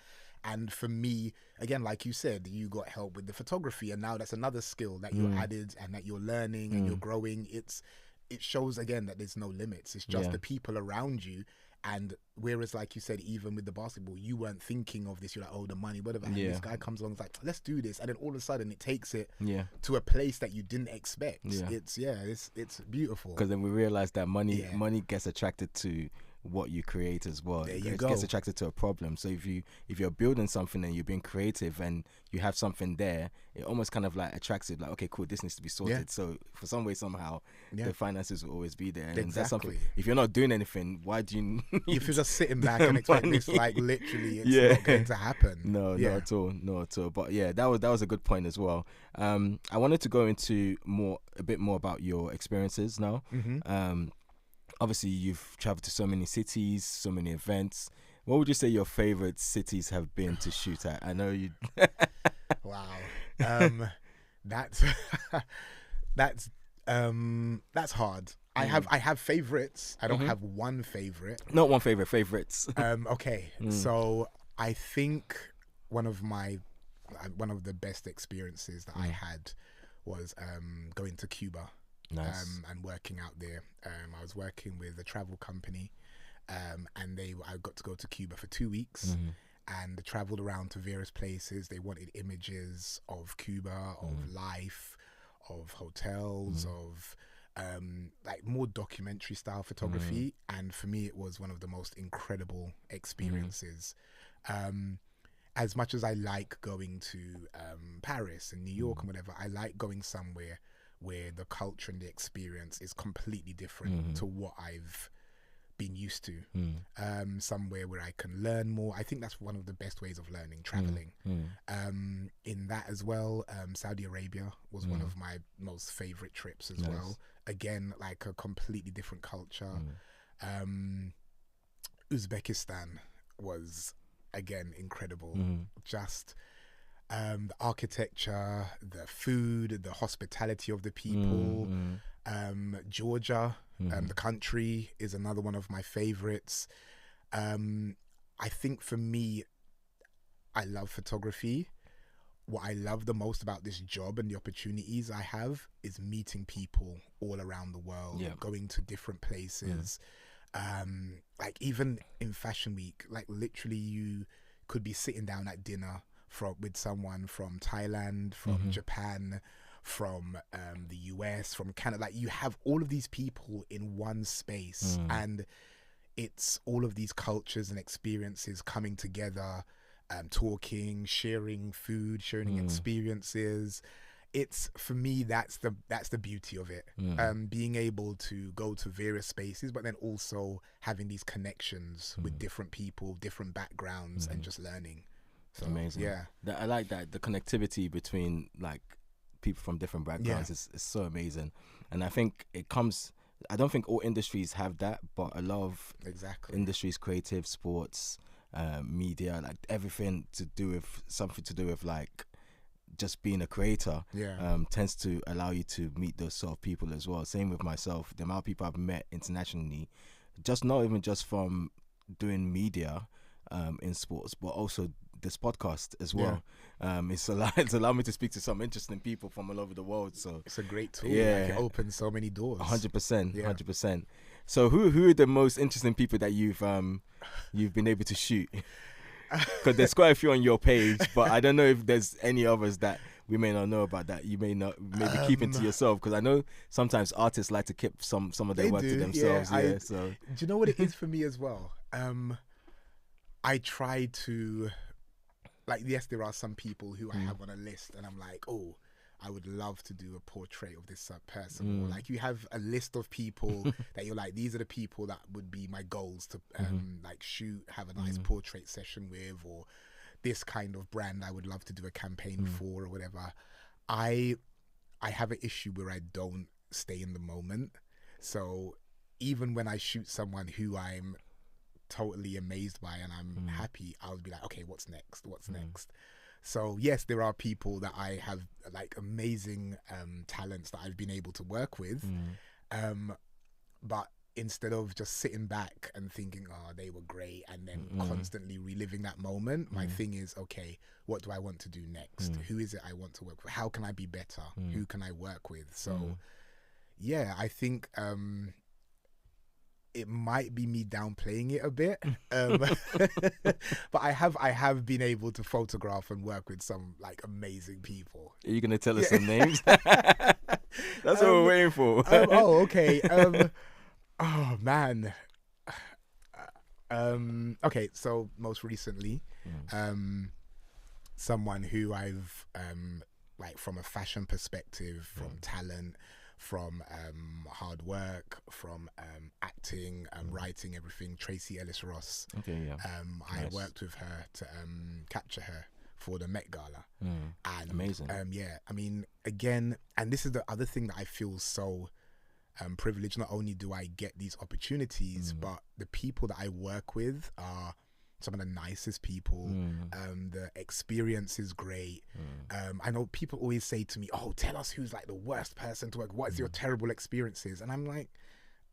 [SPEAKER 2] And for me, again, like you said, you got help with the photography, and now that's another skill that you're added and that you're learning and you're growing. It shows again that there's no limits. It's just the people around you. And whereas, like you said, even with the basketball, you weren't thinking of this. You're like, oh, the money, whatever. And this guy comes along, and is like, let's do this. And then all of a sudden, it takes it to a place that you didn't expect. It's beautiful.
[SPEAKER 1] Because then we realized that money gets attracted to what you create as well. It gets attracted to a problem. So if you're building something and you're being creative and you have something there, it almost kind of like attracts it. Like, okay, cool, this needs to be sorted. So for some way, somehow, the finances will always be there. And that's something. If you're not doing anything, why do you?
[SPEAKER 2] If you're just sitting back and expecting this, like literally, it's not going to happen.
[SPEAKER 1] No, not at all. But yeah, that was a good point as well. I wanted to go into a bit more about your experiences now. Obviously, you've traveled to so many cities, so many events. What would you say your favorite cities have been to shoot at? I know you.
[SPEAKER 2] Wow, that's hard. I have favorites. I don't have one favorite.
[SPEAKER 1] Not one favorite. Favorites.
[SPEAKER 2] Okay, so I think one of the best experiences that I had was going to Cuba.
[SPEAKER 1] Nice.
[SPEAKER 2] And working out there. I was working with a travel company, and I got to go to Cuba for 2 weeks, and traveled around to various places. They wanted images of Cuba, of life, of hotels, of like more documentary style photography. And for me, it was one of the most incredible experiences. as much as I like going to Paris and New York and whatever, I like going somewhere where the culture and the experience is completely different to what I've been used to. Somewhere where I can learn more. I think that's one of the best ways of learning, traveling. In that as well, Saudi Arabia was one of my most favorite trips as well. Again, like a completely different culture. Uzbekistan was, again, incredible. Just the architecture, the food, the hospitality of the people. Georgia, the country, is another one of my favorites. I think for me, I love photography. What I love the most about this job and the opportunities I have is meeting people all around the world, going to different places. Like even in Fashion Week, like literally you could be sitting down at dinner with someone from Thailand, from Japan, from the US, from Canada. Like you have all of these people in one space, and it's all of these cultures and experiences coming together, talking, sharing food, sharing experiences. It's, for me, that's the beauty of it. Being able to go to various spaces, but then also having these connections with different people, different backgrounds, and just learning. So,
[SPEAKER 1] amazing.
[SPEAKER 2] Yeah,
[SPEAKER 1] I like that, the connectivity between like people from different backgrounds is so amazing. And I think it comes, I don't think all industries have that, but a lot of industries, creative, sports, media, like everything to do with something to do with like just being a creator, tends to allow you to meet those sort of people as well. Same with myself, the amount of people I've met internationally, just not even just from doing media in sports, but also this podcast as well. It's allowed me to speak to some interesting people from all over the world. So
[SPEAKER 2] it's a great tool. Like, it opens so many doors.
[SPEAKER 1] 100%. So who are the most interesting people that you've been able to shoot? Because there's quite a few on your page, but I don't know if there's any others that we may not know about that you may not maybe keeping to yourself. Because I know sometimes artists like to keep some of their work to themselves. So
[SPEAKER 2] do you know what it is for me as well? I try to, like, yes, there are some people who I have on a list, and I'm like, oh, I would love to do a portrait of this person. Or like you have a list of people that you're like, these are the people that would be my goals to like shoot, have a nice portrait session with, or this kind of brand I would love to do a campaign for, or whatever. I have an issue where I don't stay in the moment. So even when I shoot someone who I'm totally amazed by and I'm happy, I would be like, okay, what's next? So yes, there are people that I have like amazing talents that I've been able to work with, but instead of just sitting back and thinking, oh, they were great, and then constantly reliving that moment, my thing is, okay, what do I want to do next? Who is it I want to work with? How can I be better? Who can I work with? So yeah, I think it might be me downplaying it a bit, but I have been able to photograph and work with some like amazing people.
[SPEAKER 1] Are you gonna tell us some names? That's what we're waiting for.
[SPEAKER 2] Oh, okay. Oh man. Okay, so most recently, someone who I've like from a fashion perspective, from talent, from hard work, from acting, writing, everything, Tracy Ellis Ross. I worked with her to capture her for the Met Gala. And
[SPEAKER 1] amazing.
[SPEAKER 2] Yeah, I mean, again, and this is the other thing that I feel so privileged. Not only do I get these opportunities, but the people that I work with are some of the nicest people. The experience is great. I know people always say to me, oh, tell us who's like the worst person to work. What is your terrible experiences? And I'm like,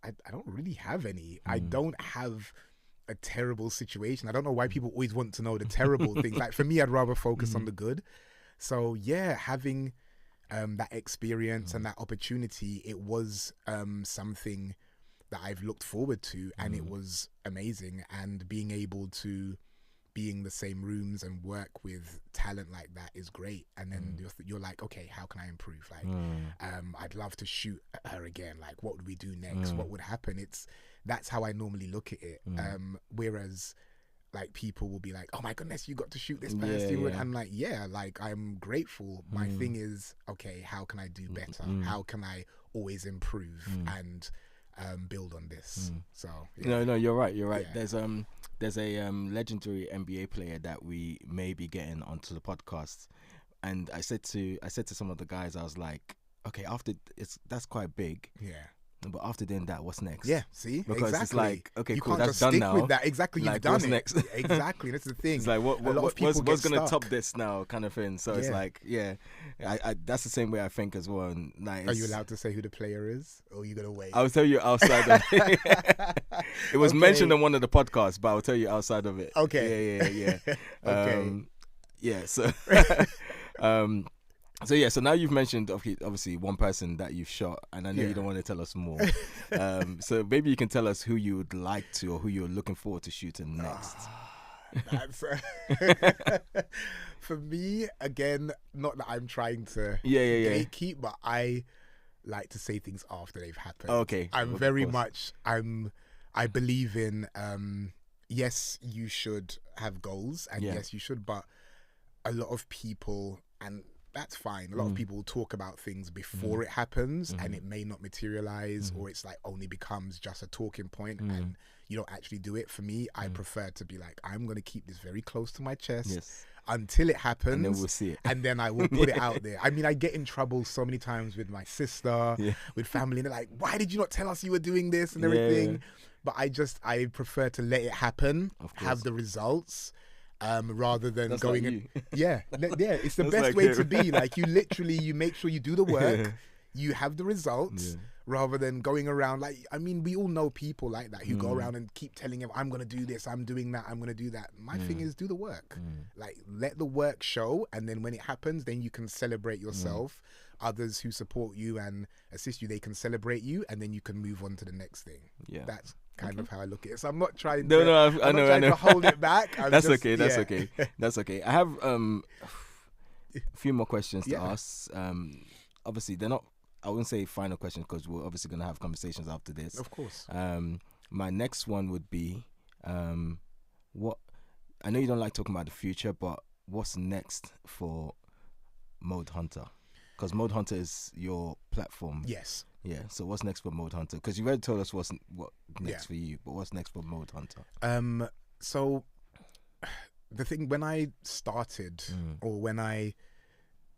[SPEAKER 2] I don't really have any. I don't have a terrible situation. I don't know why people always want to know the terrible things. Like for me, I'd rather focus on the good. So yeah, having that experience and that opportunity, it was something that I've looked forward to, and it was amazing. And being able to be in the same rooms and work with talent like that is great. And then you're like, okay, how can I improve? Like, I'd love to shoot her again. Like, what would we do next? What would happen? That's how I normally look at it. Whereas like people will be like, oh my goodness, you got to shoot this person.
[SPEAKER 1] Yeah.
[SPEAKER 2] I'm like, yeah, like I'm grateful. My thing is, okay, how can I do better? How can I always improve and build on this? So
[SPEAKER 1] no, you're right.
[SPEAKER 2] Yeah.
[SPEAKER 1] There's a legendary NBA player that we may be getting onto the podcast, and I said to some of the guys, I was like, okay, that's quite big.
[SPEAKER 2] Yeah.
[SPEAKER 1] But after doing that, what's next?
[SPEAKER 2] Yeah, see?
[SPEAKER 1] Because
[SPEAKER 2] exactly.
[SPEAKER 1] it's like, okay,
[SPEAKER 2] you
[SPEAKER 1] cool,
[SPEAKER 2] can't
[SPEAKER 1] that's
[SPEAKER 2] just
[SPEAKER 1] done
[SPEAKER 2] stick
[SPEAKER 1] now.
[SPEAKER 2] with that. Exactly,
[SPEAKER 1] Like,
[SPEAKER 2] you've done
[SPEAKER 1] what's
[SPEAKER 2] it.
[SPEAKER 1] next?
[SPEAKER 2] Exactly, that's the thing.
[SPEAKER 1] It's like, what's going to top this now, kind of thing. So it's like, I that's the same way I think as well. And like,
[SPEAKER 2] are you allowed to say who the player is, or are you gonna wait?
[SPEAKER 1] I'll tell you outside of it. It was mentioned on one of the podcasts, but I'll tell you outside of it.
[SPEAKER 2] Okay.
[SPEAKER 1] Yeah.
[SPEAKER 2] Okay.
[SPEAKER 1] So now you've mentioned obviously one person that you've shot, and I know you don't want to tell us more. So maybe you can tell us who you would like to, or who you're looking forward to shooting next.
[SPEAKER 2] That's for me, again, not that I'm trying to gatekeep, but I like to say things after they've happened.
[SPEAKER 1] Okay.
[SPEAKER 2] I'm very much I believe in yes, you should have goals, and yes, you should, but a lot of people, and that's fine, a lot of people talk about things before it happens, and it may not materialize, or it's like only becomes just a talking point, and you don't actually do it. For me, I prefer to be like, I'm going to keep this very close to my chest until it happens,
[SPEAKER 1] and then we'll see it,
[SPEAKER 2] and then I will put it out there. I mean, I get in trouble so many times with my sister, with family, and they're like, why did you not tell us you were doing this and everything? But I prefer to let it happen, have the results, rather than
[SPEAKER 1] that's
[SPEAKER 2] going
[SPEAKER 1] like
[SPEAKER 2] it's the
[SPEAKER 1] That's
[SPEAKER 2] best
[SPEAKER 1] like
[SPEAKER 2] way
[SPEAKER 1] you.
[SPEAKER 2] to be. Like, you make sure you do the work, you have the results, rather than going around like, I mean, we all know people like that who go around and keep telling him, I'm gonna do this, I'm doing that, I'm gonna do that. My thing is, do the work. Like, let the work show, and then when it happens, then you can celebrate yourself. Others who support you and assist you, they can celebrate you, and then you can move on to the next thing. That's kind of how I look at it. So I'm not trying to
[SPEAKER 1] I know.
[SPEAKER 2] to hold it back.
[SPEAKER 1] That's okay. That's okay. I have a few more questions to ask. Obviously, they're not, I wouldn't say final questions, because we're obviously going to have conversations after this.
[SPEAKER 2] Of course.
[SPEAKER 1] My next one would be, what, I know you don't like talking about the future, but what's next for Modehunter? Because Modehunter is your platform.
[SPEAKER 2] Yes.
[SPEAKER 1] Yeah. So what's next for Modehunter? Because you already told us what next for you, but what's next for Modehunter?
[SPEAKER 2] So the thing, when I started, or when I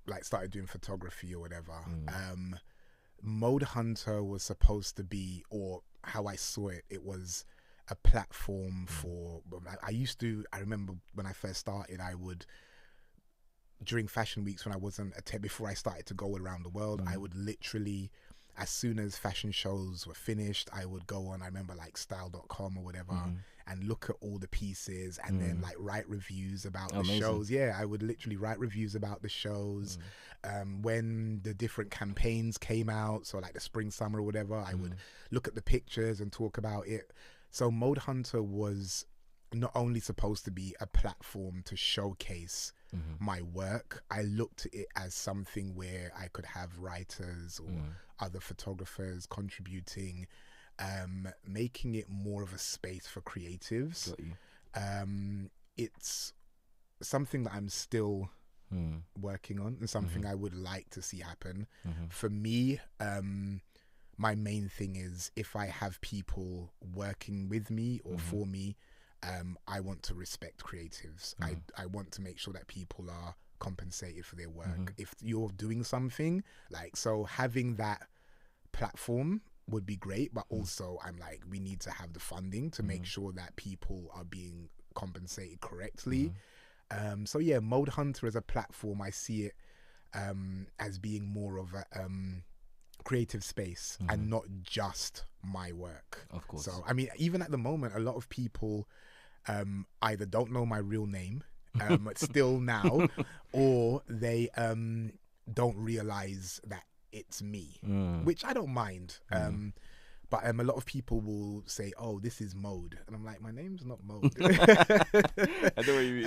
[SPEAKER 2] like started doing photography or whatever, Modehunter was supposed to be, or how I saw it, it was a platform for, I remember when I first started, I would, during fashion weeks, when I wasn't before I started to go around the world, I would literally, as soon as fashion shows were finished, I would go on, I remember like style.com or whatever, and look at all the pieces, and then like write reviews about the shows. Yeah, I would literally write reviews about the shows. When the different campaigns came out, so like the spring, summer or whatever, I would look at the pictures and talk about it. So Modehunter was not only supposed to be a platform to showcase my work, I looked at it as something where I could have writers or other photographers contributing, making it more of a space for creatives. It's something that I'm still working on, and something I would like to see happen. For me, my main thing is, if I have people working with me or for me, I want to respect creatives. I want to make sure that people are compensated for their work. If you're doing something, like, so having that platform would be great, but also I'm like, we need to have the funding to make sure that people are being compensated correctly. So yeah, Modehunter as a platform, I see it as being more of a creative space and not just my work.
[SPEAKER 1] Of course.
[SPEAKER 2] So I mean, even at the moment, a lot of people either don't know my real name still now, or they don't realize that it's me, which I don't mind. But a lot of people will say, "Oh, this is Mode," and I'm like, "My name's not Mode."
[SPEAKER 1] I know what you mean.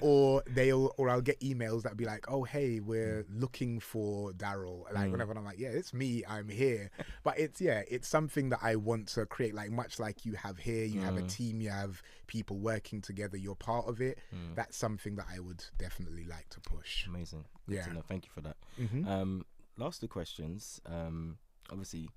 [SPEAKER 2] Or I'll get emails that be like, "Oh, hey, we're looking for Darrel." Like whenever, and I'm like, "Yeah, it's me. I'm here." But it's something that I want to create. Like much like you have here, you have a team, you have people working together. You're part of it. That's something that I would definitely like to push.
[SPEAKER 1] Amazing. Good to know. Thank you for that. Last two questions. Obviously,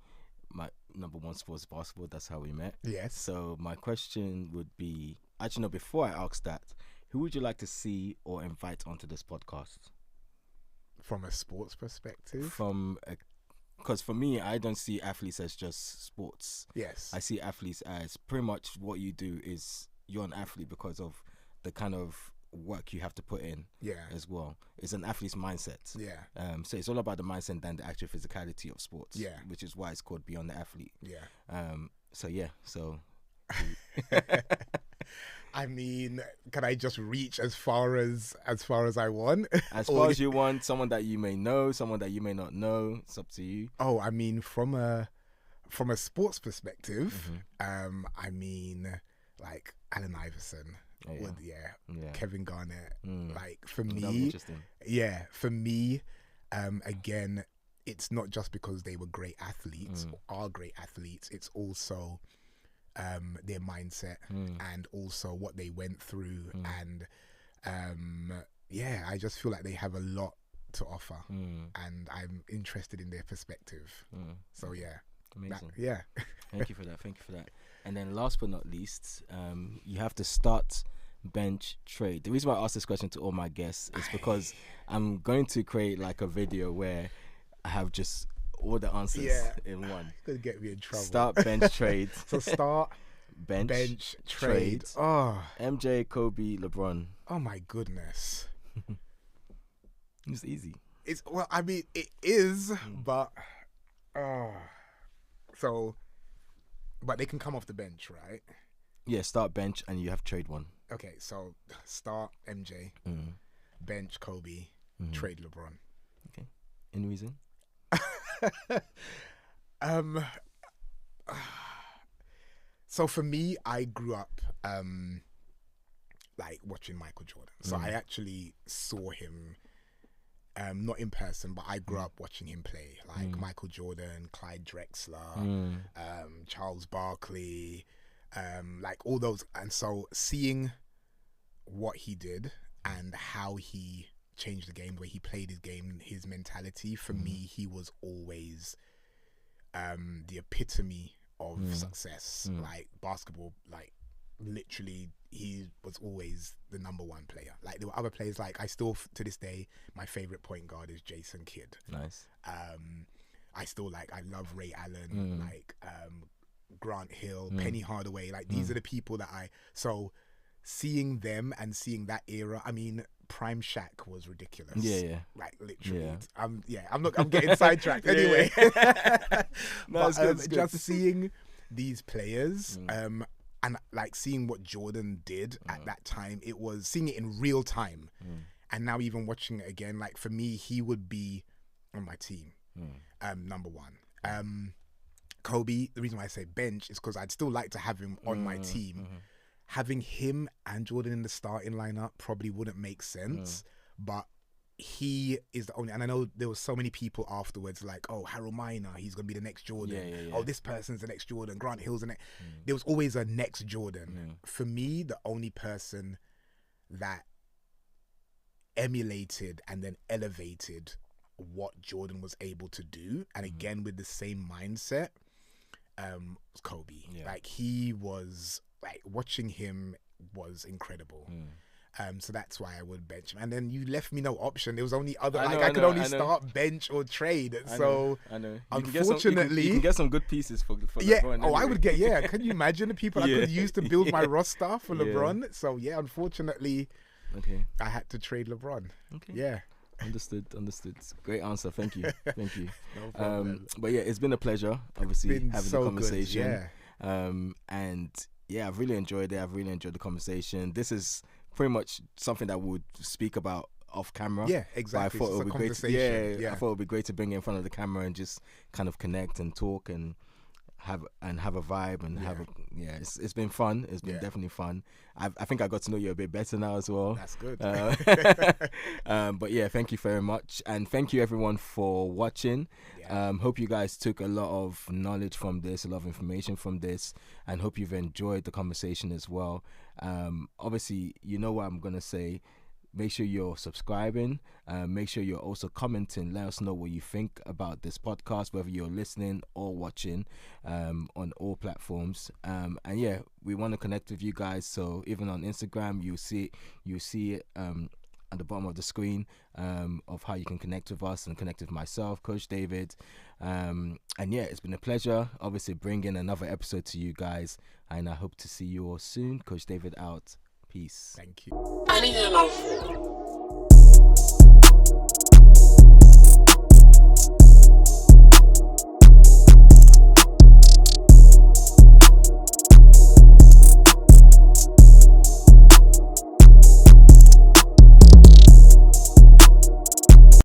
[SPEAKER 1] my number one sport is basketball. That's how we met.
[SPEAKER 2] Yes.
[SPEAKER 1] So my question would be, actually, no, before I ask that, who would you like to see or invite onto this podcast?
[SPEAKER 2] From a sports perspective?
[SPEAKER 1] Because for me, I don't see athletes as just sports.
[SPEAKER 2] Yes.
[SPEAKER 1] I see athletes as pretty much what you do is you're an athlete because of the kind of work you have to put in as well. It's an athlete's mindset. So it's all about the mindset than the actual physicality of sports, which is why it's called Beyond the Athlete. So I
[SPEAKER 2] mean, can I just reach as far as I want?
[SPEAKER 1] As far as you want. Someone that you may know, someone that you may not know. It's up to you.
[SPEAKER 2] Oh, I mean, from a sports perspective, I mean, like Allen Iverson. Kevin Garnett. Like for me, again, it's not just because they were great athletes or are great athletes. It's also their mindset and also what they went through, and I just feel like they have a lot to offer, and I'm interested in their perspective. So
[SPEAKER 1] amazing. Thank you for that. And then last but not least, you have to start, bench, trade. The reason why I ask this question to all my guests is because I'm going to create like a video where I have just all the answers in one.
[SPEAKER 2] Could get me in trouble.
[SPEAKER 1] Start, bench, trade.
[SPEAKER 2] So start, bench, trade. Oh,
[SPEAKER 1] MJ, Kobe, LeBron.
[SPEAKER 2] Oh my goodness.
[SPEAKER 1] It's easy.
[SPEAKER 2] I mean, it is, but but they can come off the bench, right?
[SPEAKER 1] Yeah, start, bench, and you have trade one.
[SPEAKER 2] Okay, so start MJ, bench Kobe, trade LeBron.
[SPEAKER 1] Okay, any reason?
[SPEAKER 2] So for me, I grew up like watching Michael Jordan. So I actually saw him, not in person, but I grew up watching him play. Like Michael Jordan, Clyde Drexler, Charles Barkley, like all those. And so seeing what he did and how he changed the game, the way he played his game, his mentality, for me, he was always the epitome of success. Like basketball, like literally he was always the number one player. Like there were other players, like I still to this day, my favorite point guard is Jason Kidd.
[SPEAKER 1] Nice.
[SPEAKER 2] I love Ray Allen, like Grant Hill, Penny Hardaway. Like these are the people that so seeing them and seeing that era, I mean, Prime Shaq was ridiculous. Like literally. I'm getting sidetracked anyway.
[SPEAKER 1] No, it's good.
[SPEAKER 2] Just seeing these players, and like seeing what Jordan did at that time, it was seeing it in real time. And now even watching it again, like for me, he would be on my team. Number one. Kobe, the reason why I say bench is because I'd still like to have him on my team. Having him and Jordan in the starting lineup probably wouldn't make sense, but he is the only, and I know there were so many people afterwards like, oh, Harold Miner, he's going to be the next Jordan. Oh, this person's the next Jordan, Grant Hill's the next. There was always a next Jordan. For me, the only person that emulated and then elevated what Jordan was able to do, and again with the same mindset, was Kobe. Like he was, like watching him was incredible. So that's why I would bench him. And then you left me no option. There was only other, I could only start, bench or trade. So
[SPEAKER 1] I know.
[SPEAKER 2] Unfortunately,
[SPEAKER 1] you can get some good pieces for LeBron.
[SPEAKER 2] Anyway. I would get. Can you imagine the people I could use to build my roster for LeBron? So unfortunately, I had to trade LeBron.
[SPEAKER 1] Understood. Great answer. Thank you. No problem. But it's been a pleasure, obviously, having the conversation. And I've really enjoyed it. I've really enjoyed the conversation. This is pretty much something that we would speak about off camera.
[SPEAKER 2] Yeah, exactly.
[SPEAKER 1] But I thought it would be great. I thought it would be great to bring it in front of the camera and just kind of connect and talk. And have a vibe and have a it's been fun. It's been definitely fun. I think I got to know you a bit better now as well.
[SPEAKER 2] That's good.
[SPEAKER 1] But yeah, thank you very much, and thank you everyone for watching. Hope you guys took a lot of knowledge from this, a lot of information from this, and hope you've enjoyed the conversation as well. Obviously, you know what I'm gonna say. Make sure you're subscribing. Make sure you're also commenting. Let us know what you think about this podcast, whether you're listening or watching on all platforms. And yeah, we want to connect with you guys. So even on Instagram, you see it at the bottom of the screen of how you can connect with us and connect with myself, Coach David. And yeah, it's been a pleasure, obviously, bringing another episode to you guys. And I hope to see you all soon. Coach David out. Peace.
[SPEAKER 2] Thank you.
[SPEAKER 3] I need to know.